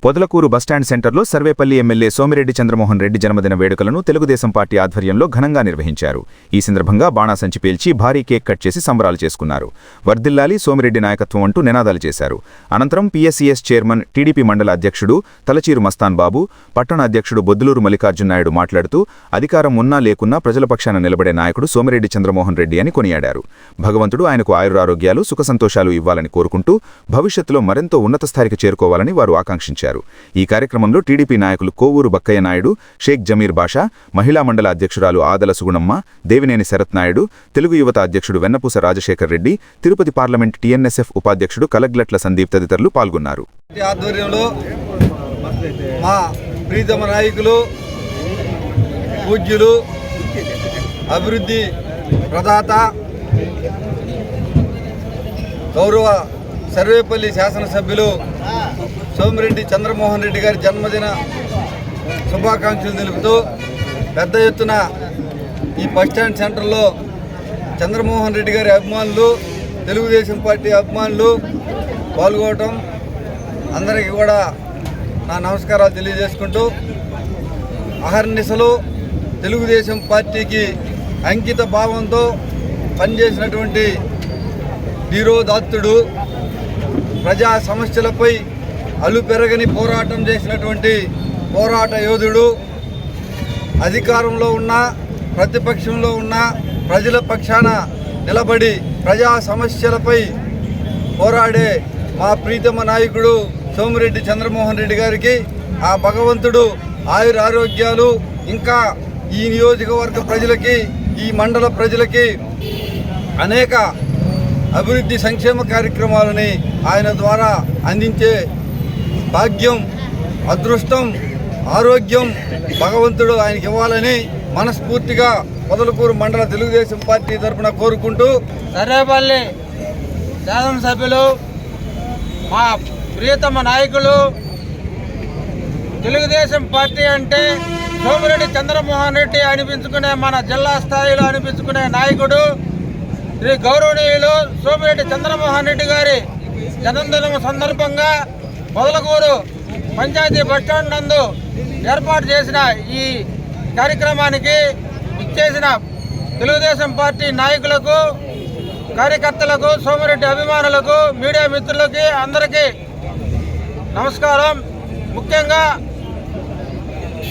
Podalakuru bus stand సెంటర్లో Sarvepalli MLA Somireddy Chandramohan Reddy జన్మదిన వేడుకలను తెలుగుదేశం పార్టీ ఆధ్వర్యంలో ఘనంగా నిర్వహించారు. ఈ సందర్భంగా బాణాసంచి పేల్చి భారీ కేక్ కట్ చేసి సంబరాలు చేసుకున్నారు. వర్ధిల్లాలి సోమిరెడ్డి నాయకత్వం అంటూ నినాదాలు చేశారు. అనంతరం పీఎస్సీఎస్ చైర్మన్, టీడీపీ మండల అధ్యక్షుడు తలచీరు మస్తాన్ బాబు, పట్టణ అధ్యక్షుడు బొద్దులూరు మల్లికార్జున నాయుడు మాట్లాడుతూ అధికారం ఉన్నా లేకున్నా ప్రజల పక్షాన నిలబడే నాయకుడు సోమిరెడ్డి చంద్రమోహన్ రెడ్డి అని కొనియాడారు. భగవంతుడు ఆయనకు ఆయురారోగ్యాలు, సుఖసంతోషాలు ఇవ్వాలని కోరుకుంటూ భవిష్యత్తులో మరెంతో ఉన్నత స్థాయికి చేరుకోవాలని వారు ఆకాంక్షించారు. ఈ కార్యక్రమంలో టీడీపీ నాయకులు కోవూరు బక్కయ్య నాయుడు, షేక్ జమీర్ బాషా, మహిళా మండల అధ్యక్షురాలు ఆదల సుగుణమ్మ, దేవినేని శరత్ నాయుడు, తెలుగు యువత అధ్యక్షుడు వెన్నపూస రాజశేఖర్ రెడ్డి, తిరుపతి పార్లమెంట్ టీఎన్ఎస్ఎఫ్ ఉపాధ్యక్షుడు కలగ్లట్ల సందీప్ తదితరులు పాల్గొన్నారు. ఆధ్వర్యంలో మా ప్రీతమ నాయకులు, పూజ్యులు, అభివృద్ధి ప్రదాత, గౌరవ సర్వేపల్లి శాసనసభ్యులు సోమిరెడ్డి చంద్రమోహన్ రెడ్డి గారి జన్మదిన శుభాకాంక్షలు తెలుపుతూ పెద్ద ఎత్తున ఈ బస్టాండ్ సెంటర్లో చంద్రమోహన్ రెడ్డి గారి అభిమానులు, తెలుగుదేశం పార్టీ అభిమానులు పాల్గొనడం అందరికీ కూడా నా నమస్కారాలు తెలియజేసుకుంటూ, అహర్నిశలు తెలుగుదేశం పార్టీకి అంకిత భావంతో పనిచేసినటువంటి ధీరోదాత్తుడు, ప్రజా సమస్యలపై అలుపెరగని పోరాటం చేసినటువంటి పోరాట యోధుడు, అధికారంలో ఉన్న ప్రతిపక్షంలో ఉన్న ప్రజల పక్షాన నిలబడి ప్రజా సమస్యలపై పోరాడే మా ప్రీతమ నాయకుడు సోమిరెడ్డి చంద్రమోహన్ రెడ్డి గారికి ఆ భగవంతుడు ఆయురారోగ్యాలు, ఇంకా ఈ నియోజకవర్గ ప్రజలకి, ఈ మండల ప్రజలకి అనేక అభివృద్ధి సంక్షేమ కార్యక్రమాలని ఆయన ద్వారా అందించే భాగ్యం, అదృష్టం, ఆరోగ్యం భగవంతుడు ఆయనకి ఇవ్వాలని మనస్ఫూర్తిగా పొదలకూరు మండల తెలుగుదేశం పార్టీ తరఫున కోరుకుంటూ, సర్వేపల్లి శాసనసభ్యులు, మా ప్రియతమ నాయకులు, తెలుగుదేశం పార్టీ అంటే సోమిరెడ్డి చంద్రమోహన్ రెడ్డి అనిపించుకునే, మన జిల్లా స్థాయిలో అనిపించుకునే నాయకుడు శ్రీ గౌరవనీయులు సోమిరెడ్డి చంద్రమోహన్ రెడ్డి గారి జన్మదినం సందర్భంగా పొదలకూరు పంచాయతీ బస్టాండ్ నందు ఏర్పాటు చేసిన ఈ కార్యక్రమానికి ఇచ్చేసిన తెలుగుదేశం పార్టీ నాయకులకు, కార్యకర్తలకు, సోమిరెడ్డి అభిమానులకు, మీడియా మిత్రులకి అందరికీ నమస్కారం. ముఖ్యంగా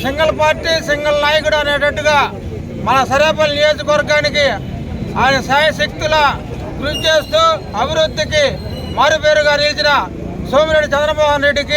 సింగిల్ పార్టీ సింగిల్ నాయకుడు అనేటట్టుగా మన సర్వేపల్లి నియోజకవర్గానికి ఆయన శాయశక్తుల కృషి చేస్తూ అభివృద్ధికి మారుపేరుగా నిలిచిన సోమిరెడ్డి చంద్రమోహన్ రెడ్డికి